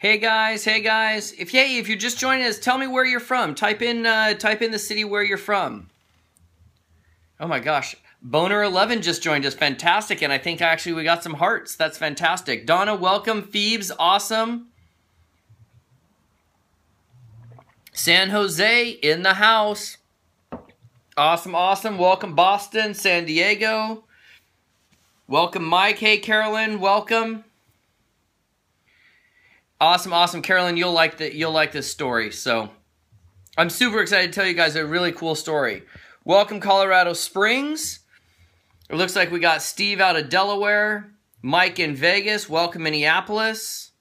Hey guys. If you're just joining us, tell me where you're from. Type in the city where you're from. Oh my gosh. Boner 11 just joined us. Fantastic. And I think actually we got some hearts. That's fantastic. Donna, welcome. Phoebes, awesome. San Jose in the house. Awesome, awesome. Welcome Boston, San Diego. Welcome Mike. Hey Carolyn, welcome. Awesome, awesome. Carolyn, you'll like this story. So I'm super excited to tell you guys a really cool story. Welcome Colorado Springs. It looks like we got Steve out of Delaware. Mike in Vegas. Welcome Minneapolis.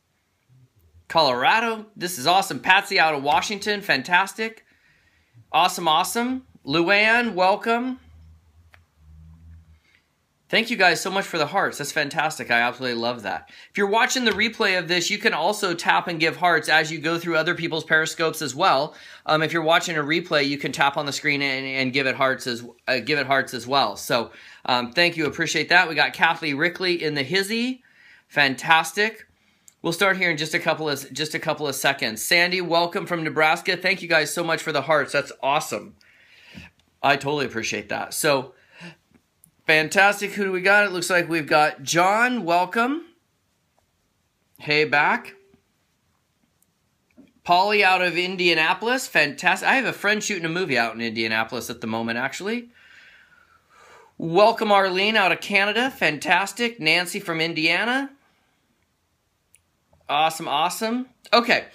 Colorado. This is awesome. Patsy out of Washington. Fantastic. Awesome, awesome. Luann, welcome. Thank you guys so much for the hearts. That's fantastic. I absolutely love that. If you're watching the replay of this, you can also tap and give hearts as you go through other people's periscopes as well. If you're watching a replay, you can tap on the screen and give it hearts as well. So thank you. Appreciate that. We got Kathleen Rickley in the hizzy. Fantastic. We'll start here in just a couple of seconds. Sandy, welcome from Nebraska. Thank you guys so much for the hearts. That's awesome. I totally appreciate that. So, fantastic. Who do we got? It looks like we've got John. Welcome. Hey, back. Polly out of Indianapolis. Fantastic. I have a friend shooting a movie out in Indianapolis at the moment, actually. Welcome, Arlene out of Canada. Fantastic. Nancy from Indiana. Awesome, awesome. Okay,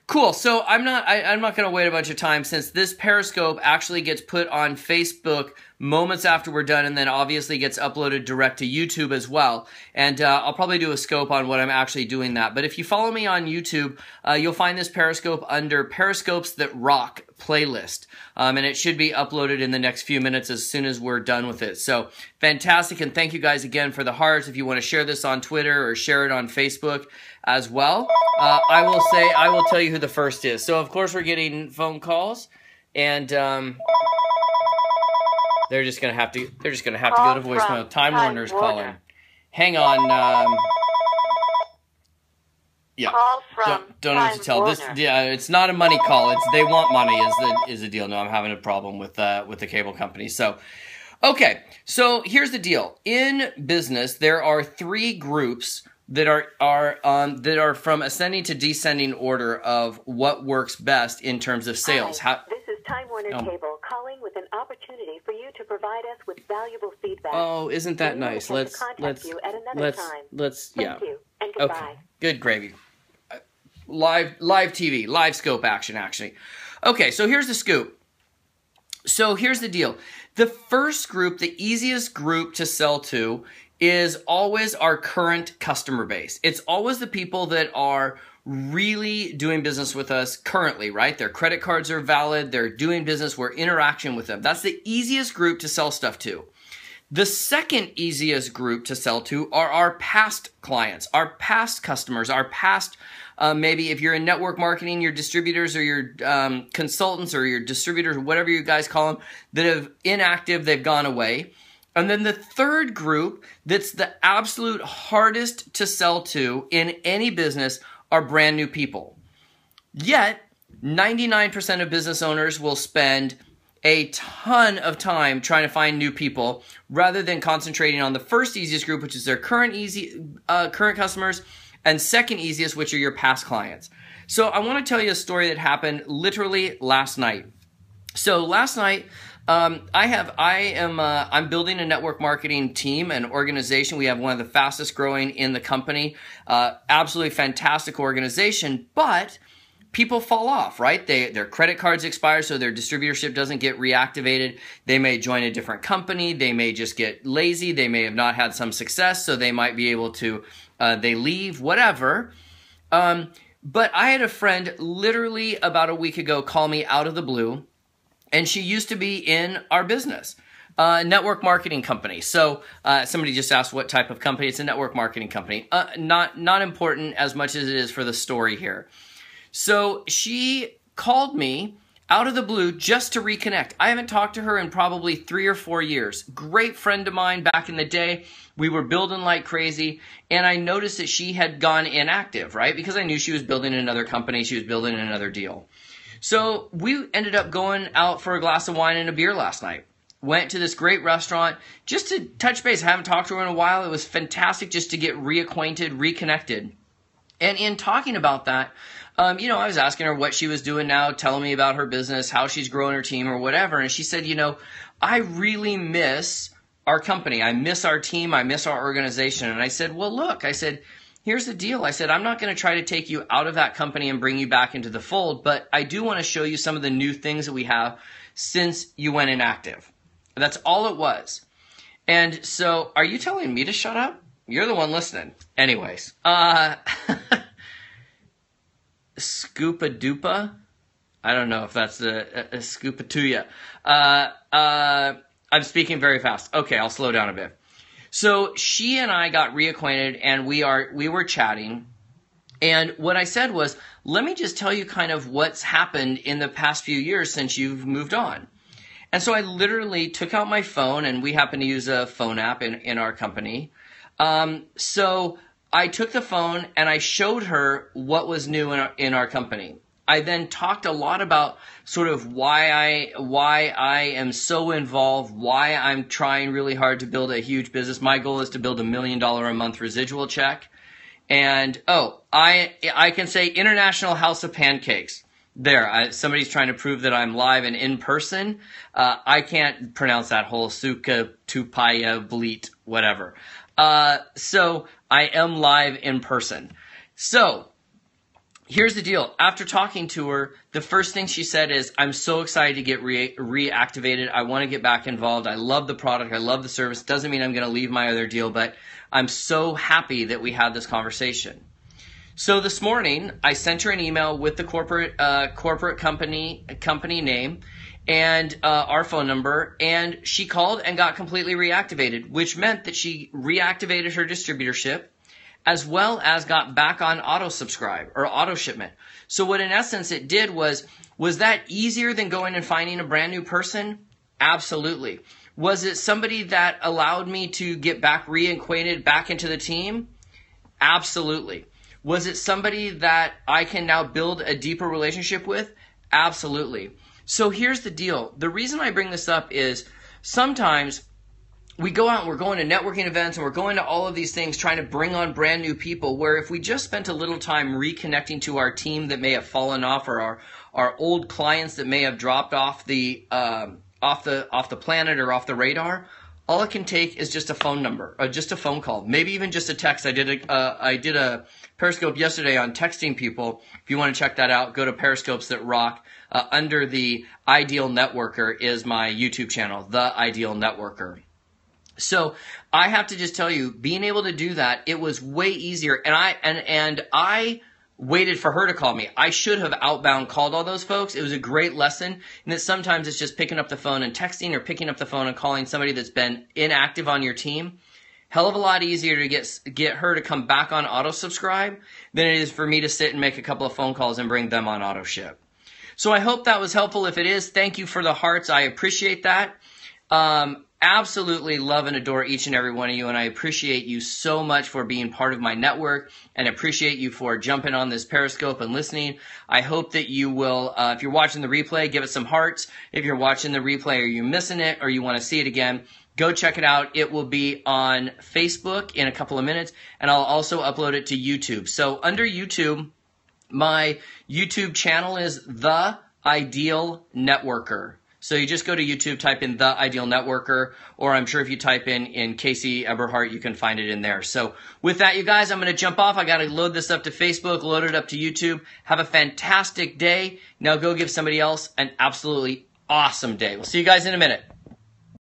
cool. So I'm not going to wait a bunch of time since this Periscope actually gets put on Facebook moments after we're done, and then obviously gets uploaded direct to YouTube as well. And I'll probably do a scope on what I'm actually doing that. But if you follow me on YouTube, you'll find this Periscope under Periscopes That Rock playlist. And it should be uploaded in the next few minutes as soon as we're done with it. So fantastic, and thank you guys again for the hearts. If you want to share this on Twitter or share it on Facebook as well, I will tell you who the first is. So of course we're getting phone calls, and they're just gonna have to go to voicemail. Time Warner's calling. Hang on. Yeah. Don't know what to tell. This, yeah, it's not a money call. It's they want money is the deal. No, I'm having a problem with the cable company. So, okay. So here's the deal. In business, there are three groups that are from ascending to descending order of what works best in terms of sales. Hi, this is Time Warner Cable calling with an opportunity for you to provide us with valuable feedback. Oh, isn't that nice? Let's Thank you, and goodbye. Okay. Good gravy. Live TV, live scope action, actually. Okay, so here's the scoop. So here's the deal. The first group, the easiest group to sell to, is always our current customer base. It's always the people that are really doing business with us currently, right? Their credit cards are valid. They're doing business. We're interacting with them. That's the easiest group to sell stuff to. The second easiest group to sell to are our past clients, our past customers, our past, maybe if you're in network marketing, your distributors or your consultants or your distributors, whatever you guys call them, that have inactive, they've gone away. And then the third group that's the absolute hardest to sell to in any business are brand new people. Yet, 99% of business owners will spend a ton of time trying to find new people rather than concentrating on the first easiest group, which is their current customers, and second easiest, which are your past clients. So I want to tell you a story that happened literally last night. So last night, I'm building a network marketing team and organization. We have one of the fastest growing in the company. Absolutely fantastic organization, but people fall off, right? Their credit cards expire, so their distributorship doesn't get reactivated. They may join a different company. They may just get lazy. They may have not had some success, so they might be able to, they leave, whatever. But I had a friend literally about a week ago call me out of the blue, and she used to be in our business, network marketing company. So somebody just asked what type of company. It's a network marketing company. Not important as much as it is for the story here. So she called me out of the blue, just to reconnect. I haven't talked to her in probably 3 or 4 years. Great friend of mine back in the day. We were building like crazy, and I noticed that she had gone inactive, right? Because I knew she was building another company, she was building another deal. So we ended up going out for a glass of wine and a beer last night. Went to this great restaurant just to touch base. I haven't talked to her in a while. It was fantastic just to get reacquainted, reconnected. And in talking about that, I was asking her what she was doing now, telling me about her business, how she's growing her team or whatever. And she said, I really miss our company. I miss our team. I miss our organization. And I said, well, look, I said, here's the deal. I said, I'm not going to try to take you out of that company and bring you back into the fold, but I do want to show you some of the new things that we have since you went inactive. That's all it was. And so are you telling me to shut up? You're the one listening. Anyways, Scoopa Doopa. I don't know if that's a Scoopa Tuya. I'm speaking very fast. Okay, I'll slow down a bit. So she and I got reacquainted, and we were chatting. And what I said was, let me just tell you kind of what's happened in the past few years since you've moved on. And so I literally took out my phone, and we happen to use a phone app in our company. So I took the phone and I showed her what was new in our company. I then talked a lot about sort of why I am so involved, why I'm trying really hard to build a huge business. My goal is to build $1 million a month residual check. And, I can say International House of Pancakes. There, somebody's trying to prove that I'm live and in person. I can't pronounce that whole Suka, Tupaya, Bleat, whatever. So I am live in person. So here's the deal. After talking to her, the first thing she said is, I'm so excited to get reactivated. I want to get back involved. I love the product. I love the service. Doesn't mean I'm going to leave my other deal, but I'm so happy that we had this conversation. So this morning, I sent her an email with the corporate company name and our phone number, and she called and got completely reactivated, which meant that she reactivated her distributorship as well as got back on auto subscribe or auto shipment. So what in essence it did was that easier than going and finding a brand new person? Absolutely. Was it somebody that allowed me to get back reacquainted back into the team? Absolutely. Was it somebody that I can now build a deeper relationship with? Absolutely. So here's the deal. The reason I bring this up is sometimes we go out and we're going to networking events and we're going to all of these things trying to bring on brand new people, where if we just spent a little time reconnecting to our team that may have fallen off, or our old clients that may have dropped off the planet or off the radar, all it can take is just a phone number, or just a phone call, maybe even just a text. I did a Periscope yesterday on texting people. If you want to check that out, go to Periscopes That Rock. Under the Ideal Networker is my YouTube channel, The Ideal Networker. So I have to just tell you, being able to do that, it was way easier. And I waited for her to call me. I should have outbound called all those folks. It was a great lesson. And that sometimes it's just picking up the phone and texting, or picking up the phone and calling somebody that's been inactive on your team. Hell of a lot easier to get her to come back on auto subscribe than it is for me to sit and make a couple of phone calls and bring them on auto ship. So I hope that was helpful. If it is, thank you for the hearts. I appreciate that. Absolutely love and adore each and every one of you, and I appreciate you so much for being part of my network, and appreciate you for jumping on this Periscope and listening. I hope that you will, if you're watching the replay, give it some hearts. If you're watching the replay or you're missing it or you want to see it again, go check it out. It will be on Facebook in a couple of minutes, and I'll also upload it to YouTube. So under YouTube, my YouTube channel is The Ideal Networker. So you just go to YouTube, type in The Ideal Networker, or I'm sure if you type in Casey Eberhart, you can find it in there. So with that, you guys, I'm going to jump off. I got to load this up to Facebook, load it up to YouTube. Have a fantastic day. Now go give somebody else an absolutely awesome day. We'll see you guys in a minute.